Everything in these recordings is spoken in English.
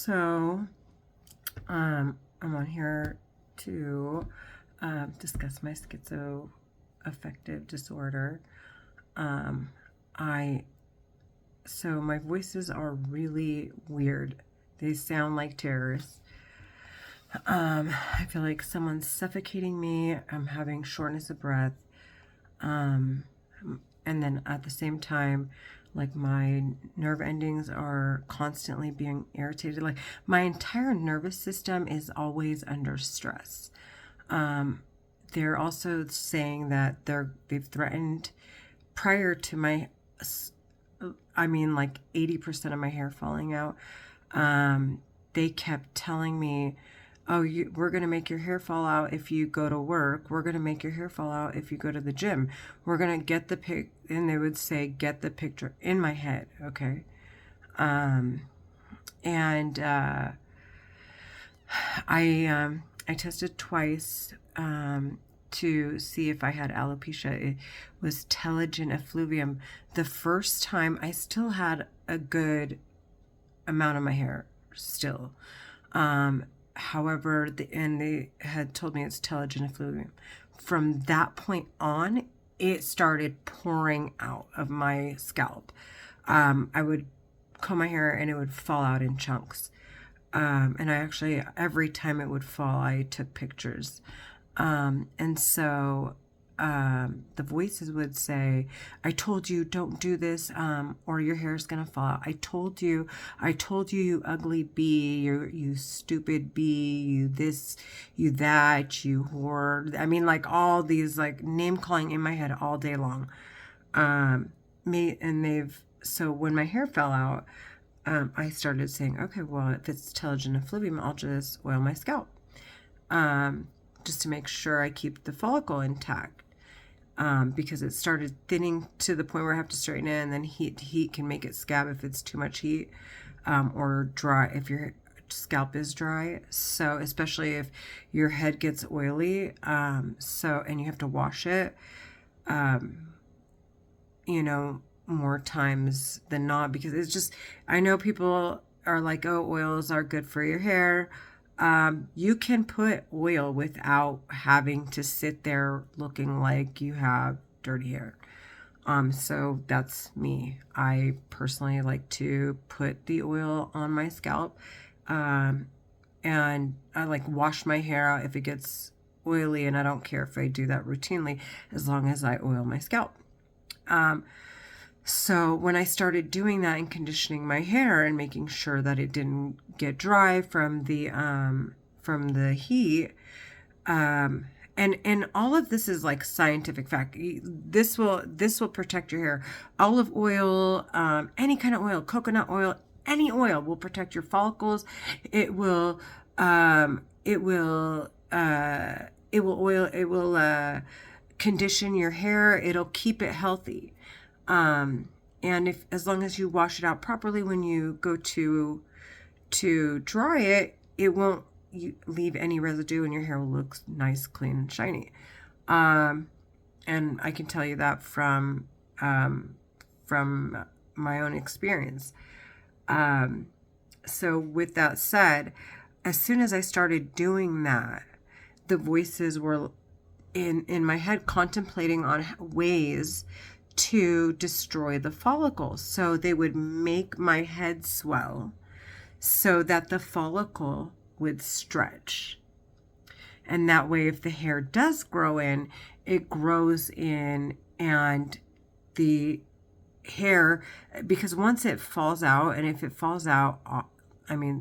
So, I'm on here to discuss my schizoaffective disorder. Um, I so my voices are really weird. They sound like terrorists. I feel like someone's suffocating me. I'm having shortness of breath. Um, and then at the same time, like my nerve endings are constantly being irritated. Like my entire nervous system is always under stress. Um, they're also saying that they've threatened prior to like 80% of my hair falling out. They kept telling me, oh, we're going to make your hair fall out if you go to work. We're going to make your hair fall out if you go to the gym. We're going to get the pic. And they would say, get the picture in my head. Okay. Um, and I tested twice to see if I had alopecia. It was telogen effluvium. The first time I still had a good amount of my hair still. However, they had told me it's telogen effluvium. From that point on, it started pouring out of my scalp. I would comb my hair and it would fall out in chunks. And I actually, every time it would fall, I took pictures. And so the voices would say, I told you, don't do this, or your hair is going to fall out. I told you, you ugly bee, you stupid bee, you this, you that, you whore. I mean, like all these like name calling in my head all day long. So when my hair fell out, I started saying, okay, well, if it's telogen effluvium, I'll just oil my scalp. Just to make sure I keep the follicle intact. Because it started thinning to the point where I have to straighten it, and then heat can make it scab if it's too much heat, or dry if your scalp is dry. So especially if your head gets oily, and you have to wash it, more times than not, because it's just, I know people are like, oh, oils are good for your hair. You can put oil without having to sit there looking like you have dirty hair. So that's me. I personally like to put the oil on my scalp, and I like wash my hair out if it gets oily, and I don't care if I do that routinely as long as I oil my scalp. So when I started doing that and conditioning my hair and making sure that it didn't get dry from the heat, and all of this is like scientific fact. This will protect your hair. Olive oil, any kind of oil, coconut oil, any oil will protect your follicles. It will condition your hair. It'll keep it healthy. And if, as long as you wash it out properly when you go to dry it, it won't leave any residue, and your hair will look nice, clean, and shiny. And I can tell you that from my own experience. So with that said, as soon as I started doing that, the voices were in my head contemplating on ways to destroy the follicles. So they would make my head swell so that the follicle would stretch. And that way, if the hair does grow in, it grows in, and the hair, because once it falls out, and if it falls out,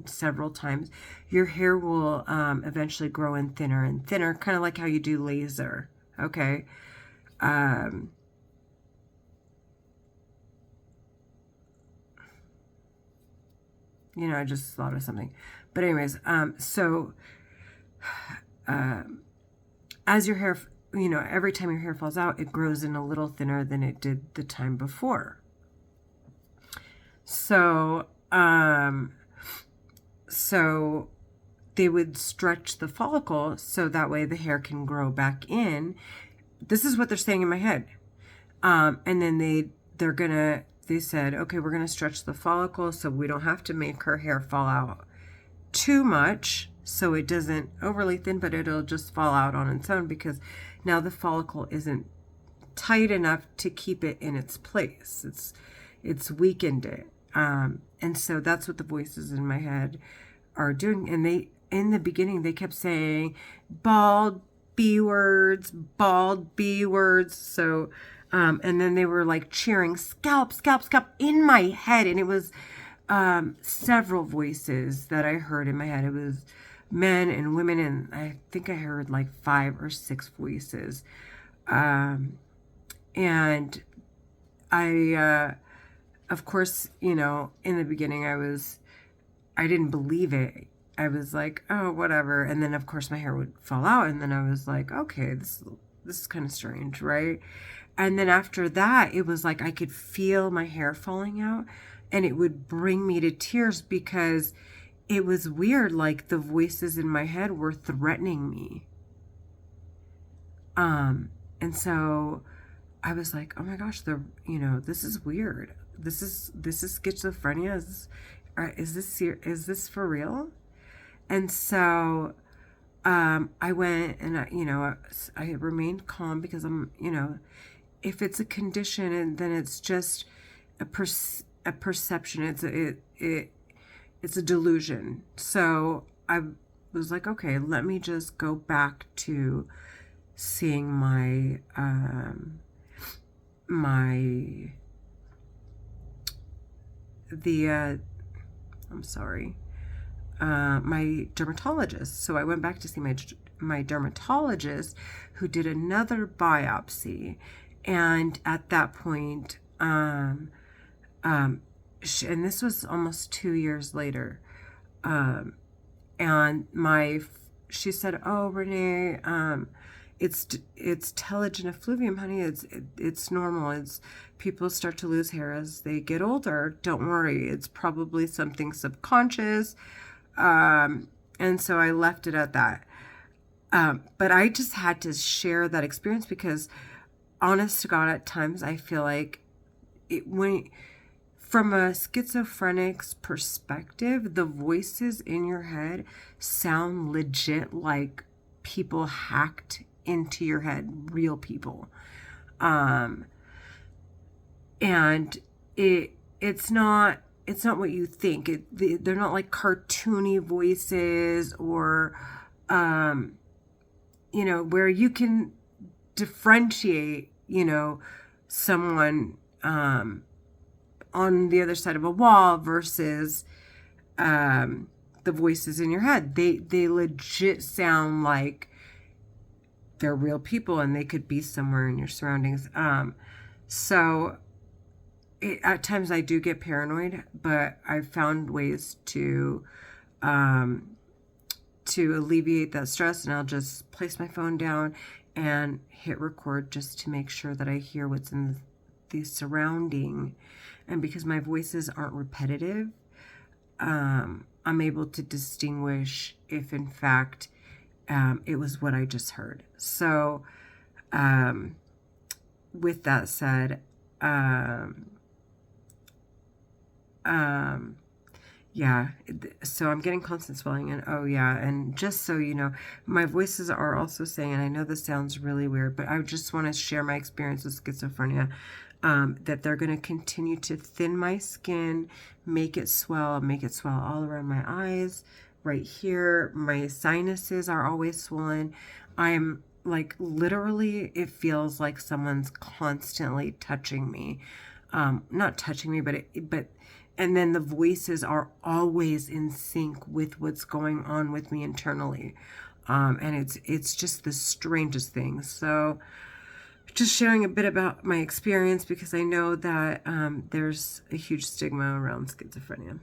several times, your hair will eventually grow in thinner and thinner, kind of like how you do laser. Okay. I just thought of something. But anyways, as your hair, every time your hair falls out, it grows in a little thinner than it did the time before. So they would stretch the follicle so that way the hair can grow back in. This is what they're saying in my head. And then they said, okay, we're going to stretch the follicle so we don't have to make her hair fall out too much, so it doesn't overly thin, but it'll just fall out on its own because now the follicle isn't tight enough to keep it in its place. It's weakened it. And so that's what the voices in my head are doing. And they, in the beginning, they kept saying bald B words, bald B words. So, and then they were like cheering scalp, scalp, scalp in my head. And it was several voices that I heard in my head. It was men and women, and I think I heard like 5 or 6 voices. And I, of course, you know, in the beginning, I didn't believe it. I was like, oh, whatever. And then, of course, my hair would fall out. And then I was like, okay, this is kind of strange, right? And then after that, it was like I could feel my hair falling out, and it would bring me to tears because it was weird. Like the voices in my head were threatening me. And so I was like, oh my gosh, this is weird. This is schizophrenia. Is this for real? And so I went and I remained calm because I'm, if it's a condition, and then it's just a perception. It's a delusion. So I was like, okay, let me just go back to seeing my my dermatologist. So I went back to see my dermatologist, who did another biopsy, and at that point, and this was almost 2 years later, and she said, "Oh, Renee, it's telogen effluvium, honey. It's normal. It's people start to lose hair as they get older. Don't worry. It's probably something subconscious." And so I left it at that. But I just had to share that experience because, honest to God, at times I feel like from a schizophrenic's perspective, the voices in your head sound legit like people hacked into your head, real people. And it's not what you think. They're not like cartoony voices or, where you can differentiate, someone on the other side of a wall versus the voices in your head. They legit sound like they're real people, and they could be somewhere in your surroundings. At times I do get paranoid, but I've found ways to alleviate that stress, and I'll just place my phone down and hit record just to make sure that I hear what's in the surrounding. And because my voices aren't repetitive, I'm able to distinguish if in fact it was what I just heard. So with that said, yeah, so I'm getting constant swelling, and and just so you know, my voices are also saying, and I know this sounds really weird, but I just want to share my experience with schizophrenia, that they're going to continue to thin my skin, make it swell all around my eyes, right here. My sinuses are always swollen. I'm like, literally, it feels like someone's constantly touching me. Not touching me, and then the voices are always in sync with what's going on with me internally. And it's just the strangest thing. So just sharing a bit about my experience, because I know that there's a huge stigma around schizophrenia.